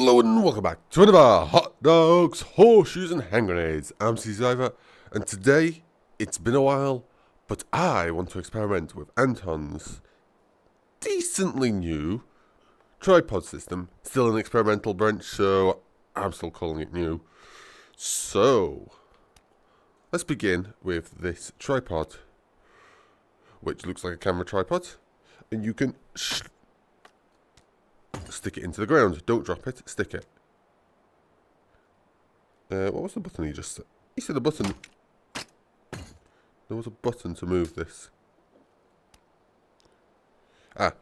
Hello and welcome back to another Hot Dogs, Horseshoes and Hand Grenades. I'm CZSurvivor, and today, it's been a while, but I want to experiment with Anton's decently new tripod system. Still an experimental branch, so I'm still calling it new. So, let's begin with this tripod, which looks like a camera tripod, and you can stick it into the ground. Don't drop it, stick it. What was the button he just said? He said a button. There was a button to move this. Ah.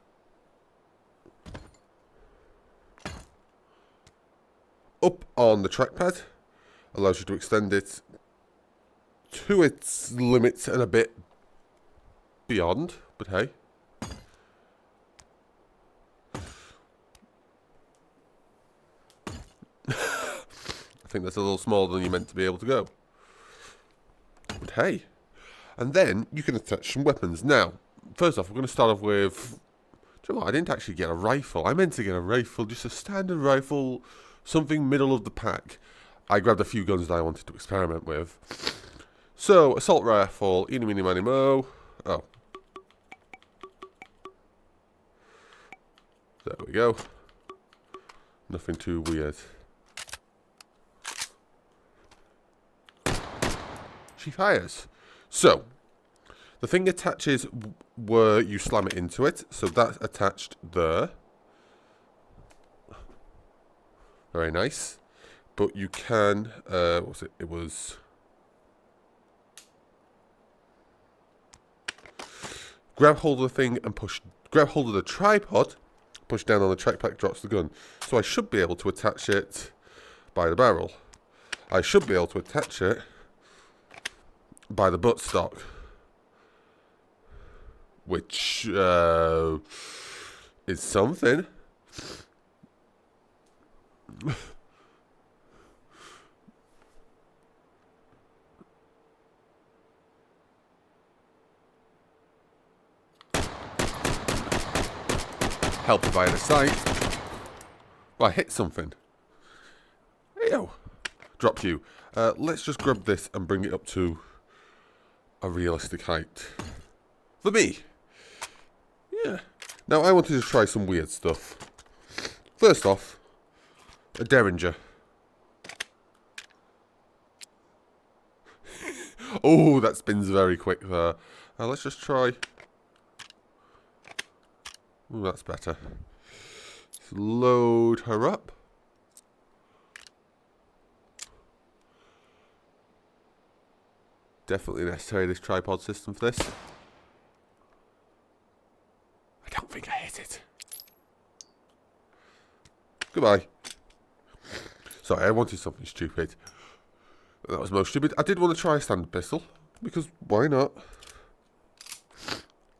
Up on the trackpad allows you to extend it to its limits and a bit beyond, but hey. I think that's a little smaller than you're meant to be able to go. But hey. And then you can attach some weapons. Now, first off, we're going to start off with... Do you know what? I didn't actually get a rifle. I meant to get a rifle, just a standard rifle, something middle of the pack. I grabbed a few guns that I wanted to experiment with. So, assault rifle, eeny, meeny, miny, mo. Oh. There we go. Nothing too weird. She fires. So, the thing attaches where you slam it into it. So that's attached there. Very nice. But you can, what was it? It was... Grab hold of the thing and push, grab hold of the tripod, push down on the trackpad, drops the gun. So I should be able to attach it by the barrel. I should be able to attach it by the buttstock, which is something. Helped by the sight. Well, I hit something. Ew. Drop you. Let's just grab this and bring it up to a realistic height. For me. Yeah. Now, I wanted to try some weird stuff. First off, a derringer. Oh, that spins very quick there. Let's just try. Ooh, that's better. Let's load her up. Definitely necessary, this tripod system for this. I don't think I hit it. Goodbye. Sorry, I wanted something stupid. That was most stupid. I did want to try a standard pistol, because why not?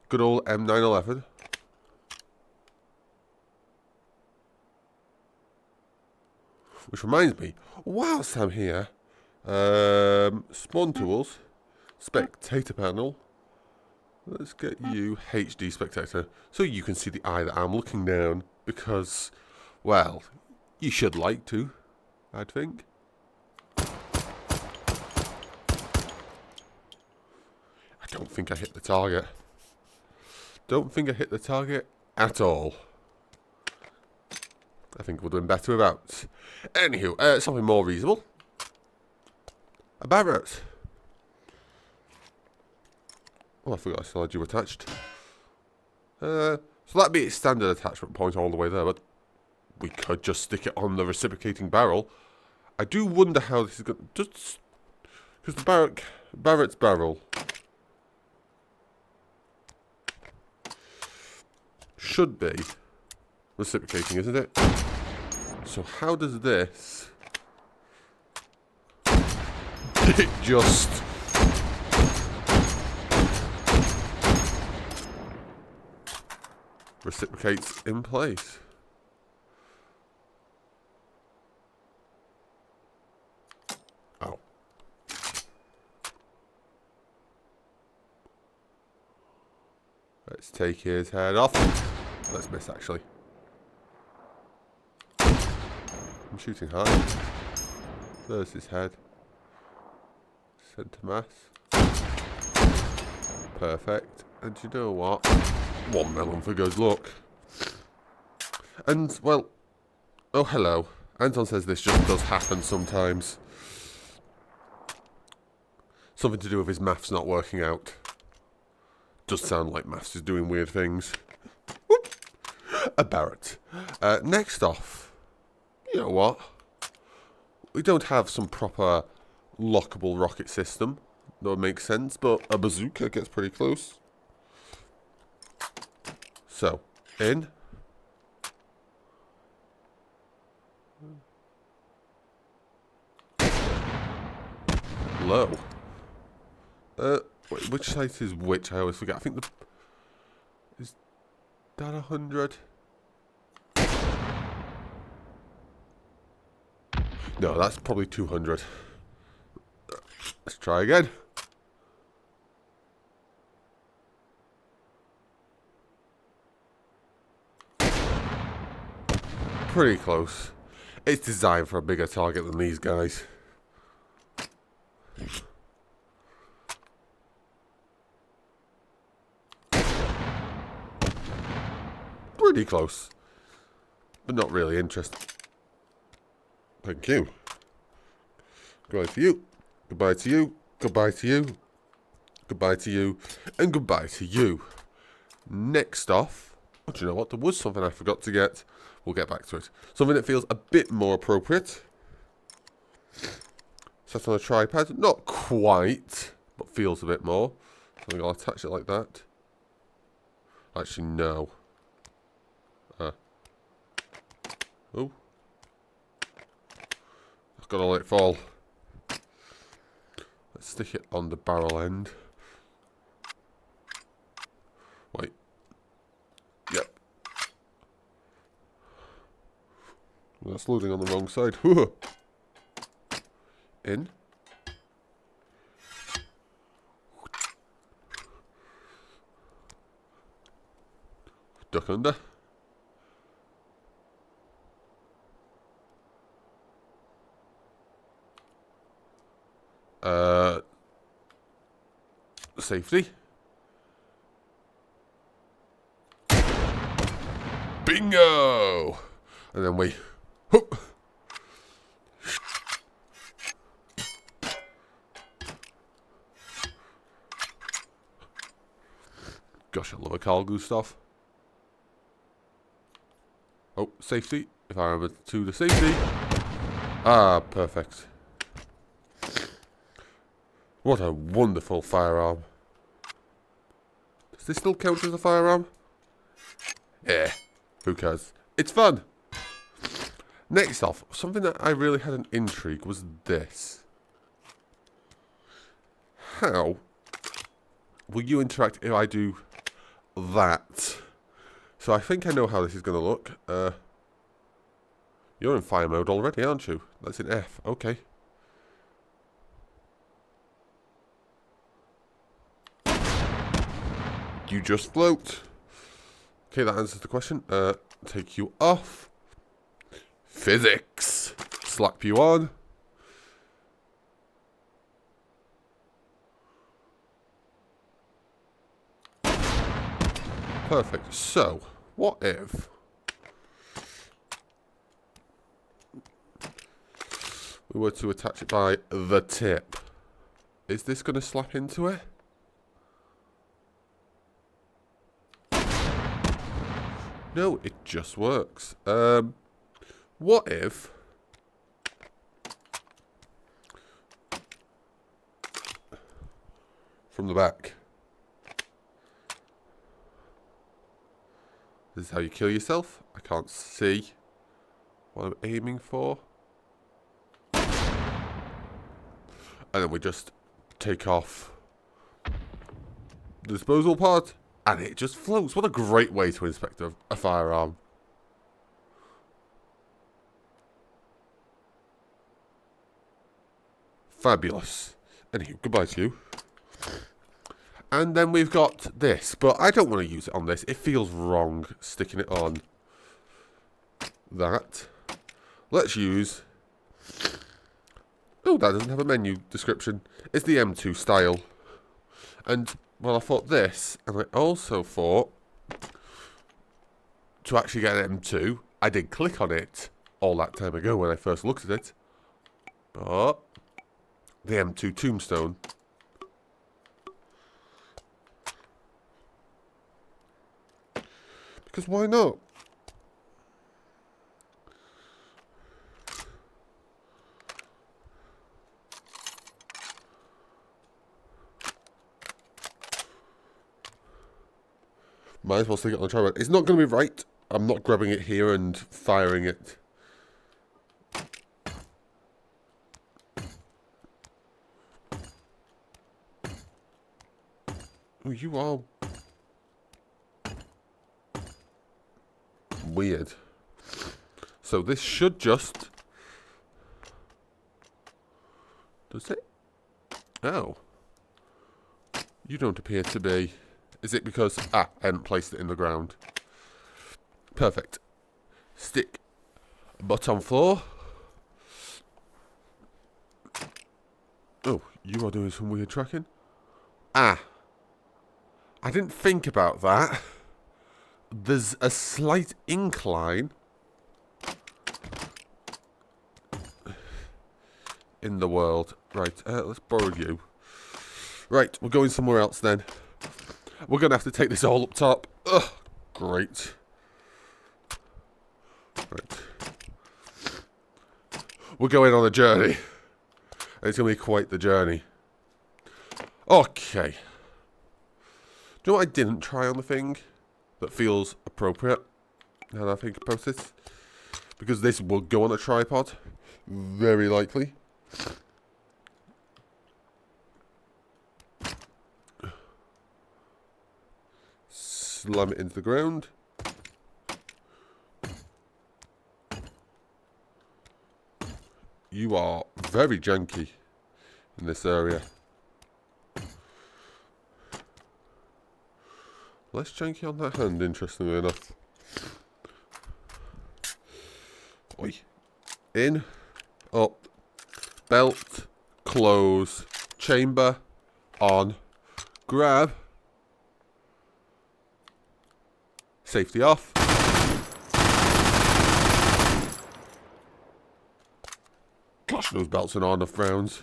Good old M911. Which reminds me, whilst I'm here, spawn tools. Spectator panel. Let's get you HD spectator so you can see the eye that I'm looking down, because, well, you should like to, I'd think. I don't think I hit the target. Don't think I hit the target at all. I think we're doing better without. Anywho, something more reasonable. A Barrett. Oh, I forgot I still had you attached. So that'd be its standard attachment point all the way there, but we could just stick it on the reciprocating barrel. I do wonder how this is going to... Just... Because the Barrett's barrel should be reciprocating, isn't it? So how does this... It just... reciprocates in place. Oh. Let's take his head off. Let's miss, actually. I'm shooting high. There's his head. Centre mass. Perfect. And you know what? 1 melon for good luck. And, well... Oh, hello. Anton says this just does happen sometimes. Something to do with his maths not working out. Does sound like maths is doing weird things. Whoop. A Barrett. Next off, you know what? We don't have some proper lockable rocket system. That would make sense, but a bazooka gets pretty close. So, in. Low. Which site is which? I always forget. I think the... Is that 100? No, that's probably 200. Let's try again. Pretty close. It's designed for a bigger target than these guys. Pretty close. But not really interesting. Thank you. Goodbye to you. Goodbye to you. Goodbye to you. Goodbye to you. And goodbye to you. Next off, oh, do you know what? There was something I forgot to get. We'll get back to it. Something that feels a bit more appropriate. Set on a tripod. Not quite, but feels a bit more. So I think I'll attach it like that. Actually, no. Oh. I've got to let it fall. Let's stick it on the barrel end. Wait. Yep. That's loading on the wrong side. In. Duck under. Safety. Bingo! And then we... Whoop. Gosh, I love a Carl Gustav. Oh, safety. If I remember to the safety. Ah, perfect. What a wonderful firearm. Does this still count as a firearm? Yeah, who cares? It's fun! Next off, something that I really had an intrigue was this. How will you interact if I do that? So I think I know how this is going to look. You're in fire mode already, aren't you? That's in F. Okay. You just float. Okay, that answers the question. Take you off. Physics. Slap you on. Perfect. So, what if we were to attach it by the tip? Is this going to slap into it? No, it just works. What if from the back? This is how you kill yourself. I can't see what I'm aiming for. And then we just take off the disposal part. And it just floats. What a great way to inspect a firearm. Fabulous. Anywho, goodbye to you. And then we've got this. But I don't want to use it on this. It feels wrong sticking it on that. let's use... Oh, that doesn't have a menu description. It's the M2 style. And, well, I thought this, and I also thought to actually get an M2, I did click on it all that time ago when I first looked at it. But the M2 Tombstone. Because why not? Might as well stick it on the tripod. It's not going to be right. I'm not grabbing it here and firing it. Oh, you are weird. So this should just... Does it? Oh. You don't appear to be... Is it because... I hadn't placed it in the ground. Perfect. Stick butt on floor. Oh, you are doing some weird tracking. I didn't think about that. There's a slight incline in the world. Right, let's borrow you. Right, we're going somewhere else then. We're going to have to take this all up top. Ugh, great. Right. We're going on a journey. And it's going to be quite the journey. Okay. Do you know what I didn't try on the thing that feels appropriate? Now that I think about it. Because this will go on a tripod. Very likely. Slam it into the ground. You are very janky in this area. Less janky on that hand, interestingly enough. Oi. In, up, belt, close, chamber, on, grab, safety off. Gosh, those belts are not enough rounds.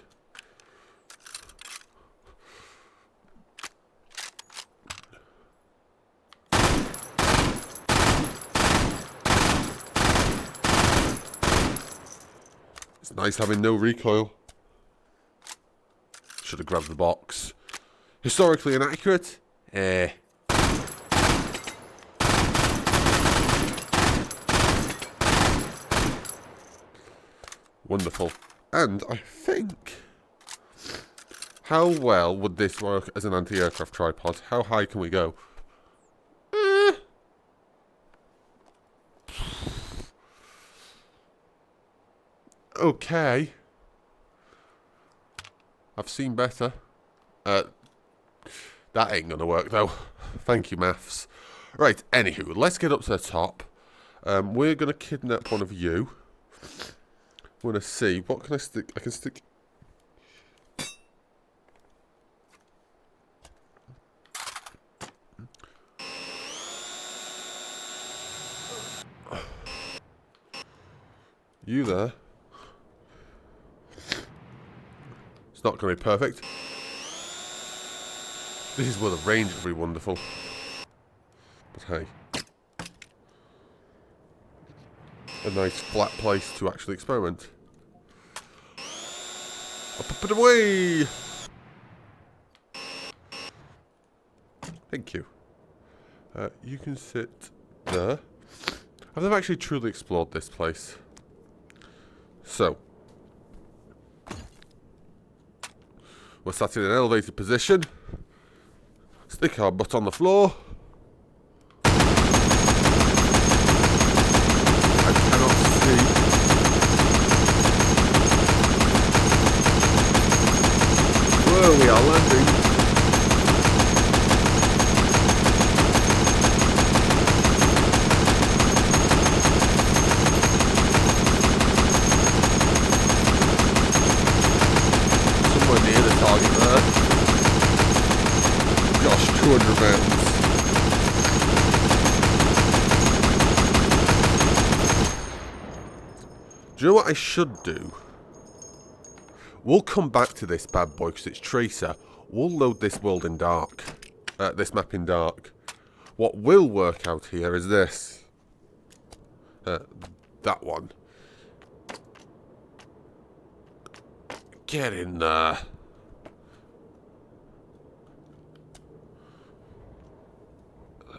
It's nice having no recoil. Should have grabbed the box. Historically inaccurate? Wonderful. And I think... How well would this work as an anti-aircraft tripod? How high can we go? Okay. I've seen better. That ain't gonna work though. Thank you, maths. Right, anywho, let's get up to the top. We're gonna kidnap one of you. We're gonna see, what can I stick? I can stick... You there. It's not going to be perfect. This is where the range will be wonderful. But hey. A nice flat place to actually experiment. I'll pop it away! Thank you. You can sit there. I've never actually truly explored this place. So. We're sat in an elevated position. Stick our butt on the floor. I cannot see. Where we are landing. rounds. Do you know what I should do? We'll come back to this bad boy because it's Tracer. We'll load this world in dark. This map in dark. What will work out here is this. That one. Get in there.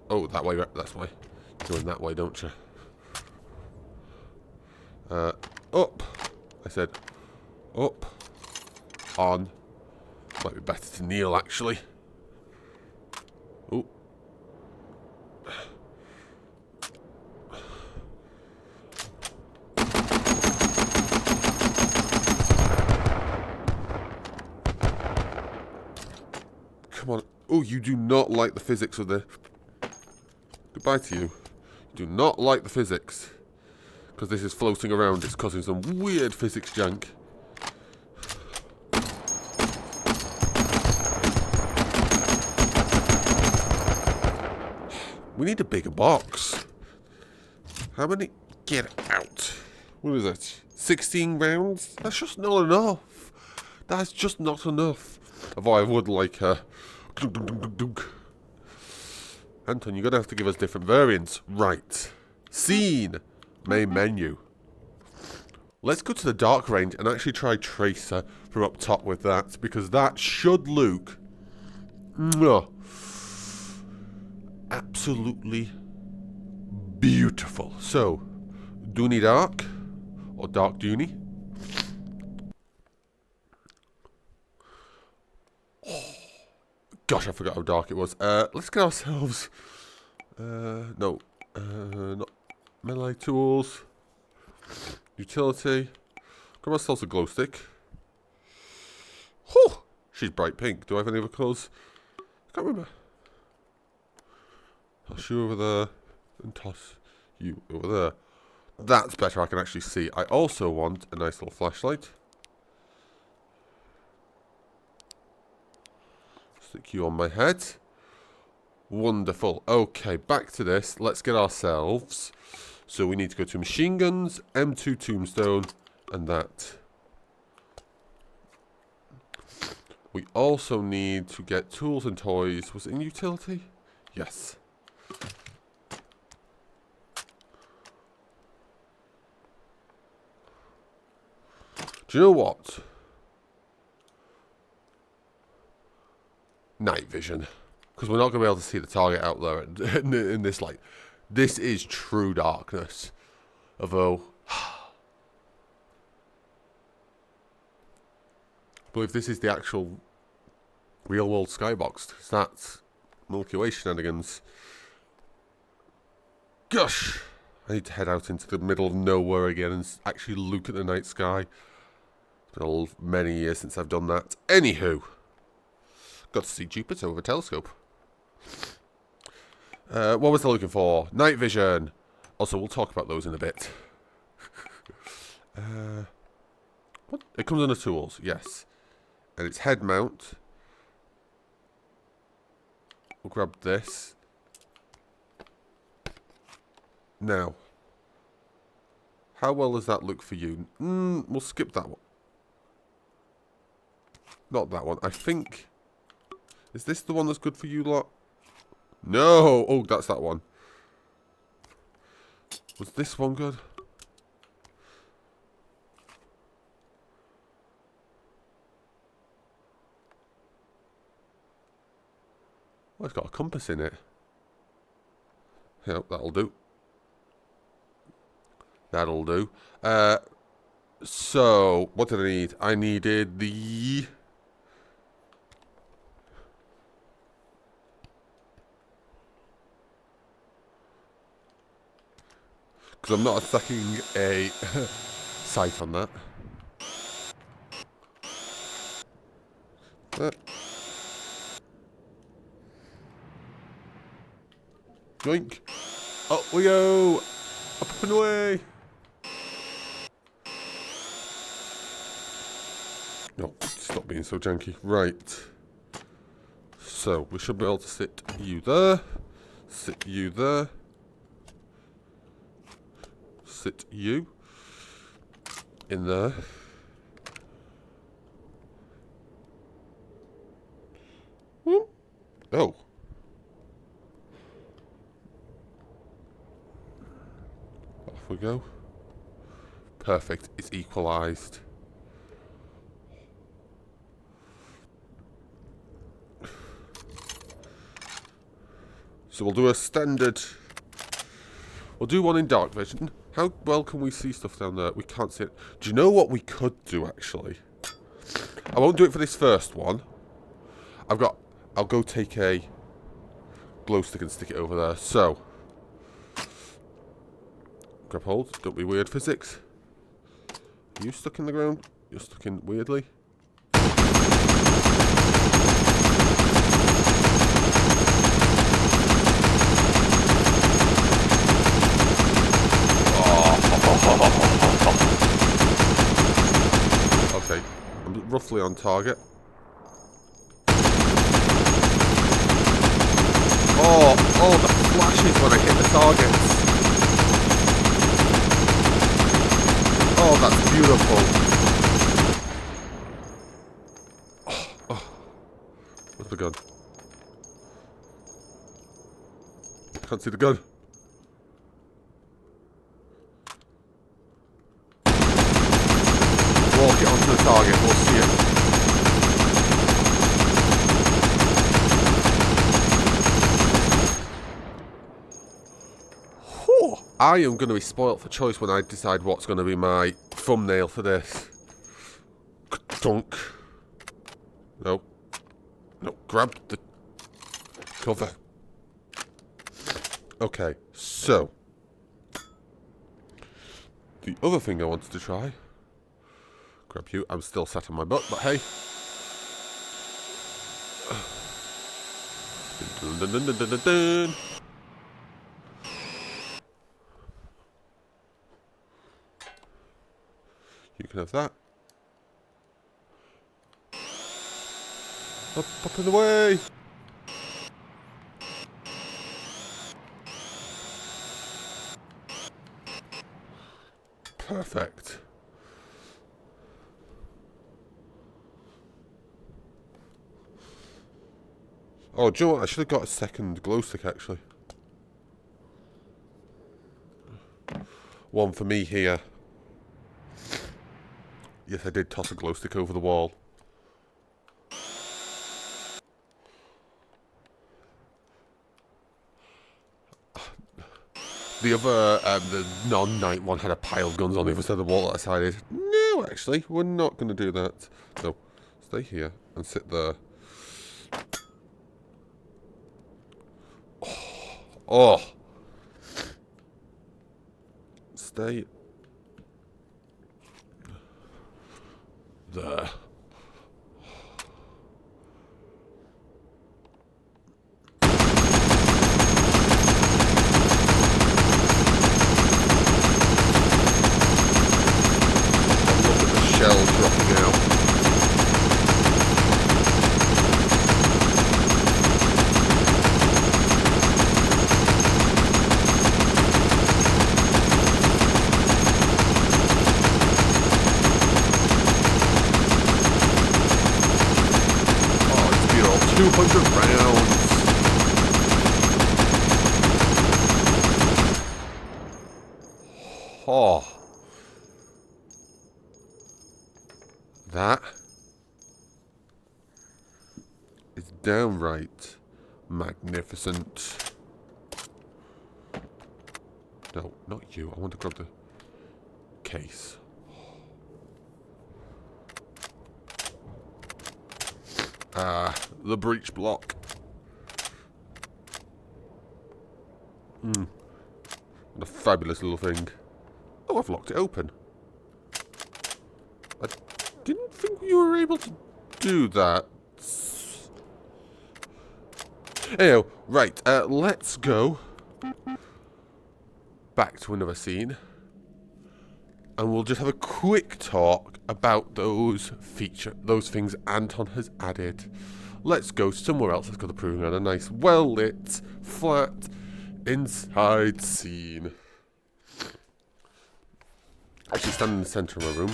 Oh, that way, that's why. You're going that way, don't you? Up. I said up. On. Might be better to kneel, actually. Oh. Come on. Oh, you do not like the physics of the... Goodbye to you. You do not like the physics. Because this is floating around. It's causing some weird physics jank. We need a bigger box. How many? Get out. What is it? 16 rounds? That's just not enough. That's just not enough. Although I would like a... Anton, you're going to have to give us different variants. Right. Scene. Main menu. Let's go to the dark range and actually try Tracer from up top with that. Because that should look... absolutely beautiful. So, Dooney Dark. Or Dark Dooney. Gosh, I forgot how dark it was. Let's get ourselves... not melee tools. Utility. Grab ourselves a glow stick. Whew! She's bright pink. Do I have any other colours? I can't remember. Toss you over there. And toss you over there. That's better. I can actually see. I also want a nice little flashlight. Stick you on my head. Wonderful. Okay, back to this. Let's get ourselves... So we need to go to machine guns, M2 tombstone, and that. We also need to get tools and toys. Was it in utility? Yes. Do you know what? Night vision. Because we're not going to be able to see the target out there in this light. This is true darkness. Although, I believe this is the actual real world skybox. It's that Milky Way shenanigans. Gosh! I need to head out into the middle of nowhere again and actually look at the night sky. It's been many years since I've done that. Anywho, got to see Jupiter with a telescope. What was I looking for? Night vision. Also, we'll talk about those in a bit. What? It comes under tools, yes. And it's head mount. We'll grab this. Now, how well does that look for you? We'll skip that one. Not that one. I think... Is this the one that's good for you lot? No! Oh, that's that one. Was this one good? Well, it's got a compass in it. Yep, that'll do. That'll do. So, what did I need? I needed the... Because I'm not attacking a sight on that. Yoink. Up we go. Up and away. No, stop being so janky. Right. So we should be able to sit you there, sit you there, sit you in there. Oh. Off we go. Perfect. It's equalised. So we'll do a standard. We'll do one in dark vision. How well can we see stuff down there? We can't see it. Do you know what we could do, actually? I won't do it for this first one. I'll go take a glow stick and stick it over there. So, grab hold. Don't be weird, physics. Are you stuck in the ground? You're stuck in weirdly. Okay, I'm roughly on target. Oh, the flashes when I hit the targets. Oh, that's beautiful. Where's the gun? Can't see the gun. Walk it onto the target, we'll see it. I am going to be spoilt for choice when I decide what's going to be my thumbnail for this. Dunk. No. No, grab the cover. Okay, so. The other thing I wanted to try. Grab you. I'm still sat on my butt, but hey. Dun, dun, dun, dun, dun, dun. You can have that. Up and away! Perfect. Oh, do you know what? I should have got a second glow stick, actually. One for me here. Yes, I did toss a glow stick over the wall. The other, the non-night one had a pile of guns on the other side of the wall that I decided, no, actually, we're not going to do that. So, stay here and sit there. Oh. Stay there. Shell dropping out. Oh, it's beautiful. 200 rounds. Oh. That is downright magnificent. No, not you. I want to grab the case. The breech block. What a fabulous little thing. Oh, I've locked it open. I didn't think you were able to do that. Anyhow, right, let's go back to another scene. And we'll just have a quick talk about those things Anton has added. let's go somewhere else. Let's go to the proving ground. A nice, well-lit, flat, inside scene. Actually, stand in the centre of my room.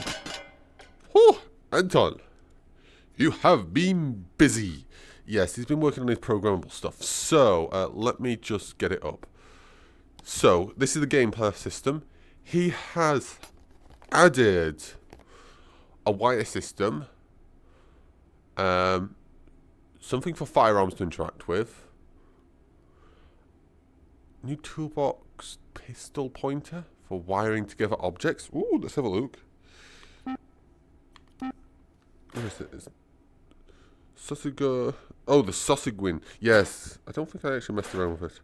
Oh, Anton, you have been busy. Yes, he's been working on his programmable stuff. So, let me just get it up. So, this is the Gameplanner system. He has added a wire system. Something for firearms to interact with. New toolbox pistol pointer for wiring together objects. Ooh, let's have a look. What is it? Sausage. Oh, the sausage win. Yes. I don't think I actually messed around with it.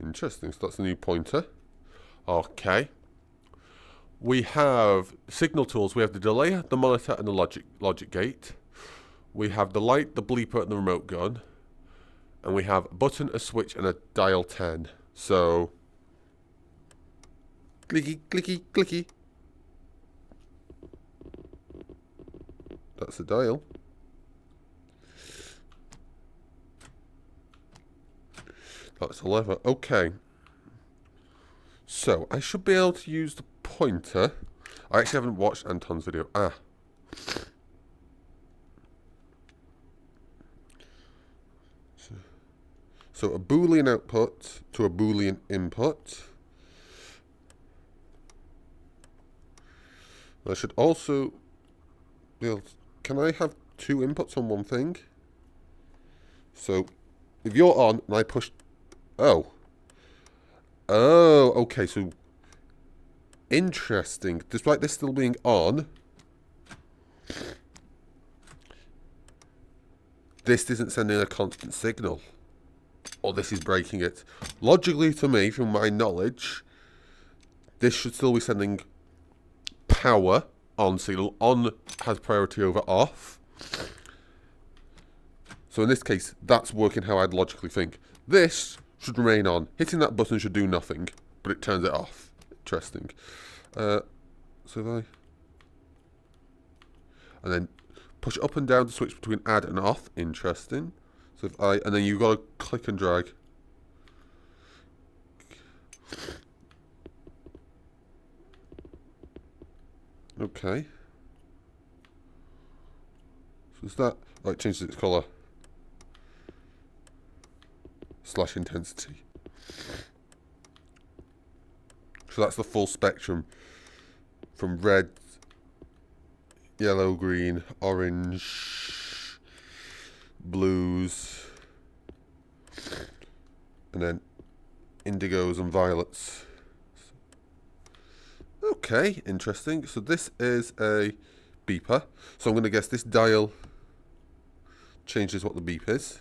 Interesting. So that's a new pointer. Okay. We have signal tools. We have the delayer, the monitor, and the logic gate. We have the light, the bleeper, and the remote gun. And we have a button, a switch, and a dial 10. So, clicky, clicky, clicky. That's the dial. That's the lever. Okay. So, I should be able to use the pointer. I actually haven't watched Anton's video. So a Boolean output to a Boolean input. I should also be able to, can I have two inputs on one thing? So if you're on and I push, oh, okay, so interesting. Despite this still being on, this isn't sending a constant signal. Or this is breaking it. Logically, to me, from my knowledge, this should still be sending power on signal. On has priority over off. So in this case, that's working how I'd logically think. This should remain on. Hitting that button should do nothing, but it turns it off. Interesting. So if I... And then push up and down to switch between add and off. Interesting. So if I... And then you've got to click and drag. Okay. So is that... Oh, it changes its colour. / intensity. So that's the full spectrum. From red, yellow, green, orange, blues, and then indigos and violets. Okay, interesting. So this is a beeper. So I'm going to guess this dial changes what the beep is.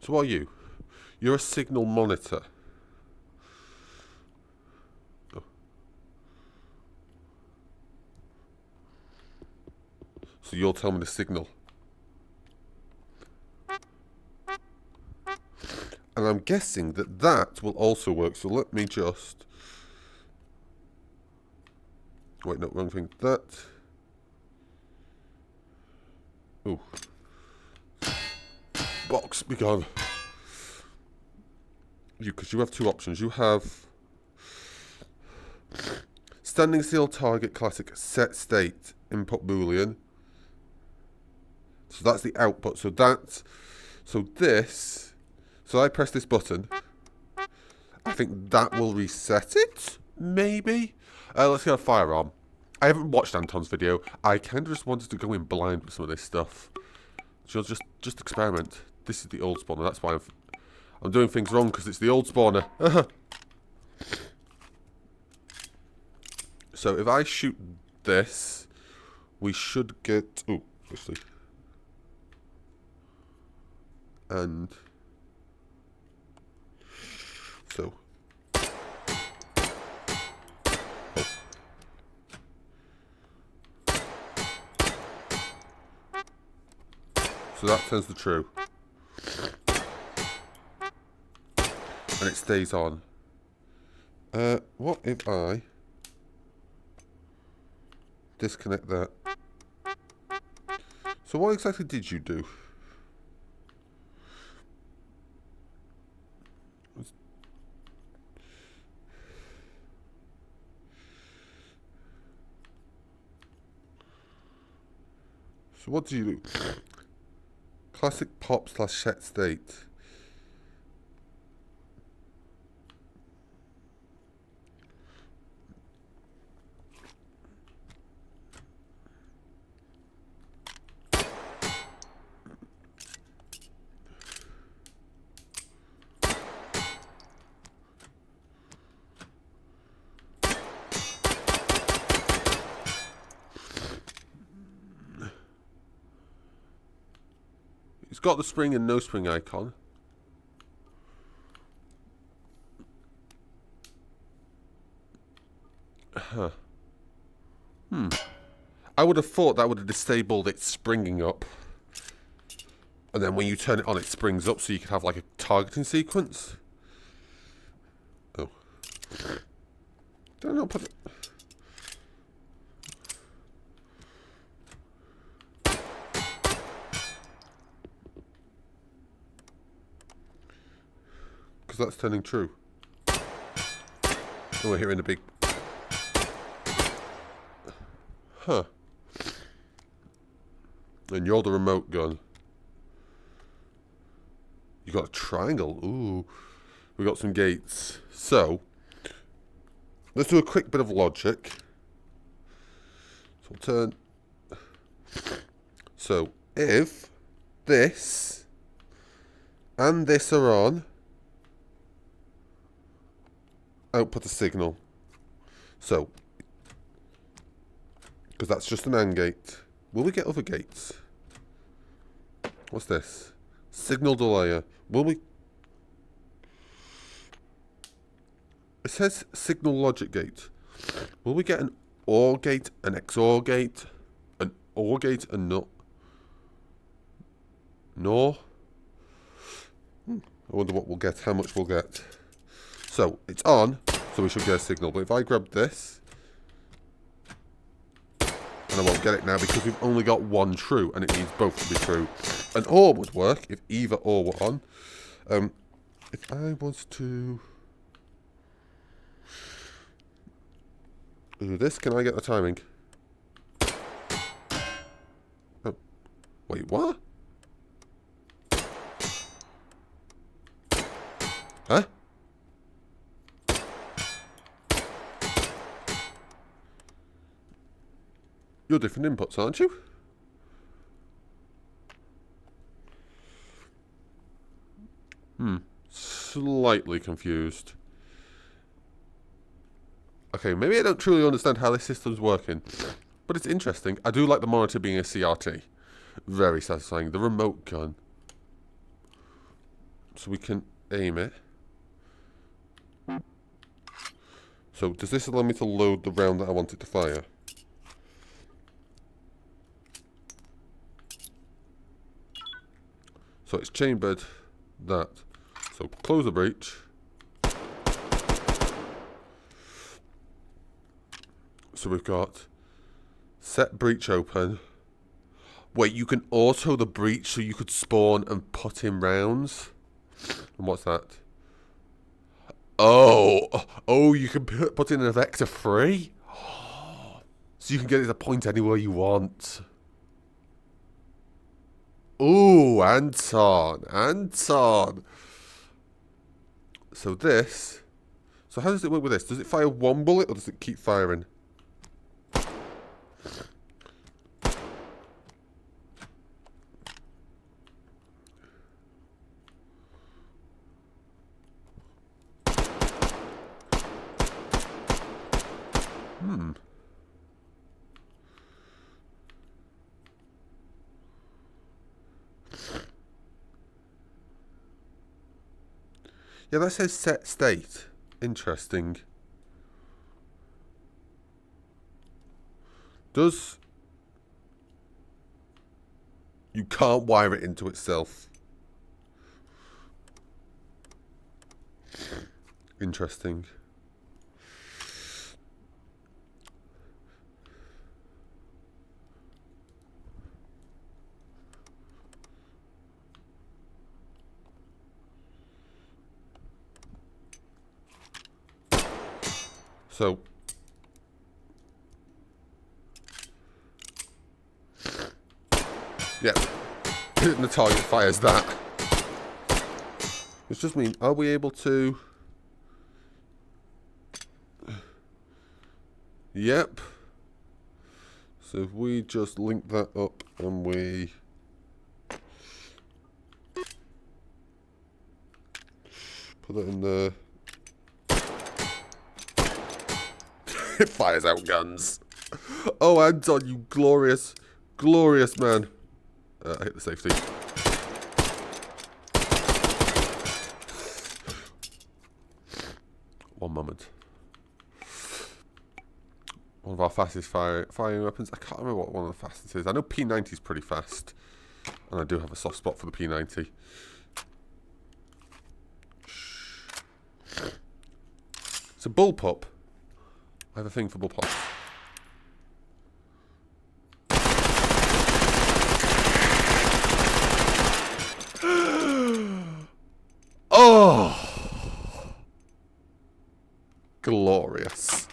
So what are you? You're a signal monitor. Oh. So you'll tell me the signal. And I'm guessing that that will also work. So let me just... Wait, no, wrong thing. That... Ooh. Box, be gone. Because you have two options. You have standing still target classic set state input boolean. So that's the output. So that's this. So I press this button. I think that will reset it. Maybe. Let's get a firearm. I haven't watched Anton's video. I kind of just wanted to go in blind with some of this stuff. So just experiment. This is the old spawner. That's why I'm doing things wrong, because it's the old spawner. So if I shoot this, we should get... Oh, obviously. And... So... Oh. So that turns to true. And it stays on. What if I disconnect that? So what exactly did you do? So what do you do? Classic pop / set state. It's got the spring and no spring icon. Huh. I would have thought that would have disabled it springing up. And then when you turn it on, it springs up so you could have like a targeting sequence. Oh. Did I not put it? Because that's turning true. And we're hearing a big... Huh. And you're the remote gun. You got a triangle. Ooh. We got some gates. So, let's do a quick bit of logic. So we'll turn... So, if this and this are on, output a signal. So, because that's just an AND gate. Will we get other gates? What's this? Signal delayer. Will we... It says signal logic gate. Will we get an OR gate, an XOR gate, an OR gate, and no? No? I wonder what we'll get, how much we'll get. So, it's on, so we should get a signal. But if I grab this, and I won't get it now because we've only got one true, and it needs both to be true. An OR would work if either OR were on. If I was to do this, can I get the timing? Oh, wait, what? Huh? You're different inputs, aren't you? Slightly confused. Okay, maybe I don't truly understand how this system's working, but it's interesting. I do like the monitor being a CRT. Very satisfying. The remote gun. So we can aim it. So does this allow me to load the round that I want it to fire? So it's chambered that. So close the breech. So we've got set breach open. Wait, you can auto the breach so you could spawn and put in rounds? And what's that? Oh, you can put in a vector 3? So you can get it to point anywhere you want. Ooh, Anton. So this... So how does it work with this? Does it fire one bullet or does it keep firing? Yeah, that says set state. Interesting. Does... You can't wire it into itself. Interesting. So, yeah, hitting the target fires that. Which just means, are we able to? Yep. So if we just link that up and we put it in there. It fires out guns. Oh, Anton, you glorious, glorious man. I hit the safety. One moment. One of our fastest firing weapons. I can't remember what one of the fastest is. I know P90 is pretty fast. And I do have a soft spot for the P90. So bullpup. I have a thing for bullpup. Oh! Glorious.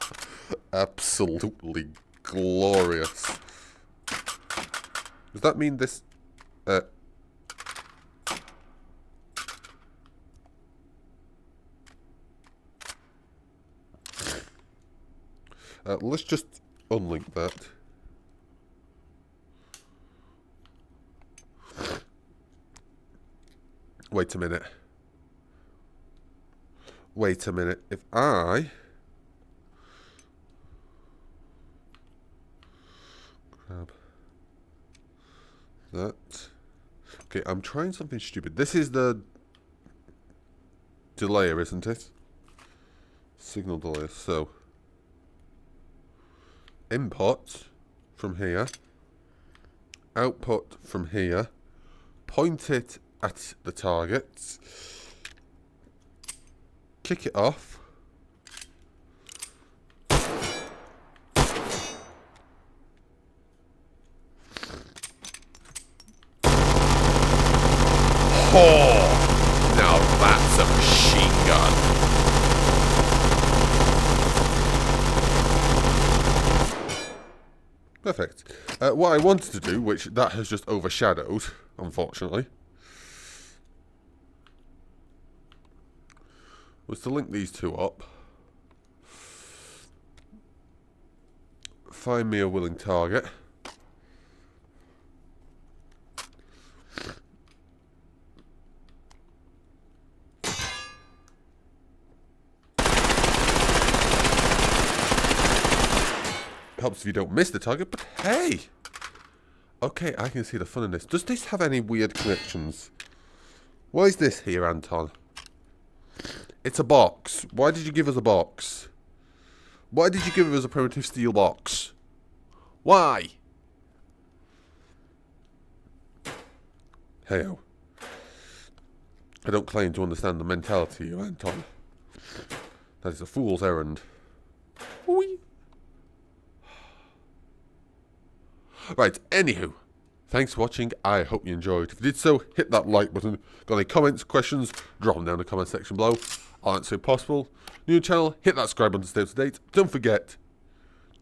Absolutely glorious. Does that mean this... let's just unlink that. Wait a minute. Wait a minute. If I... grab that. Okay, I'm trying something stupid. This is the delayer, isn't it? Signal delayer. So... input from here, output from here, point it at the target, kick it off, oh, now that's a machine gun. Perfect. What I wanted to do, which that has just overshadowed, unfortunately, was to link these two up. Find me a willing target. Helps if you don't miss the target, but hey! Okay, I can see the fun in this. Does this have any weird connections? What is this here, Anton? It's a box. Why did you give us a box? Why did you give us a primitive steel box? Why? Hey-o. I don't claim to understand the mentality of Anton. That is a fool's errand. Whee! Right, anywho, thanks for watching. I hope you enjoyed. If you did so, hit that like button. Got any comments, questions, drop them down in the comment section below. I'll answer if possible. New channel, hit that subscribe button to stay up to date. Don't forget,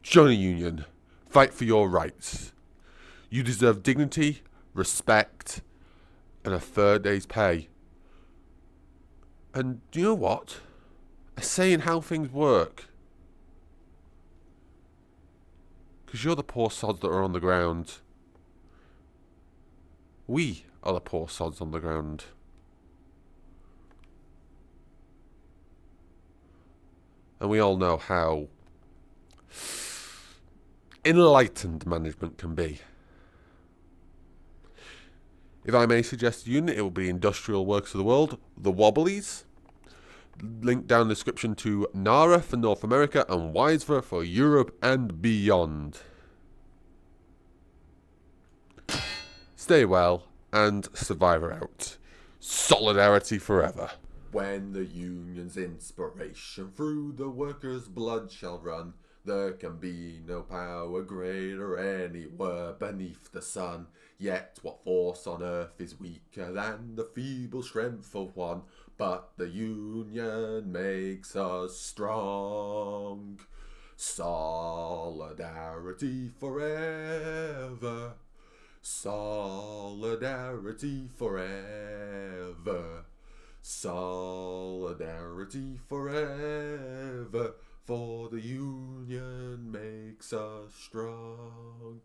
join a union. Fight for your rights. You deserve dignity, respect, and a third day's pay. And do you know what? A say in how things work. Because you're the poor sods that are on the ground. We are the poor sods on the ground. And we all know how enlightened management can be. If I may suggest a unit, it will be Industrial Works of the World, the Wobblies. Link down in the description to NARA for North America and WISER for Europe and beyond. stay well, and Survivor out. Solidarity forever. When the union's inspiration through the workers' blood shall run, there can be no power greater anywhere beneath the sun. Yet what force on earth is weaker than the feeble strength of one? But the union makes us strong. Solidarity forever. Solidarity forever. Solidarity forever, for the union makes us strong.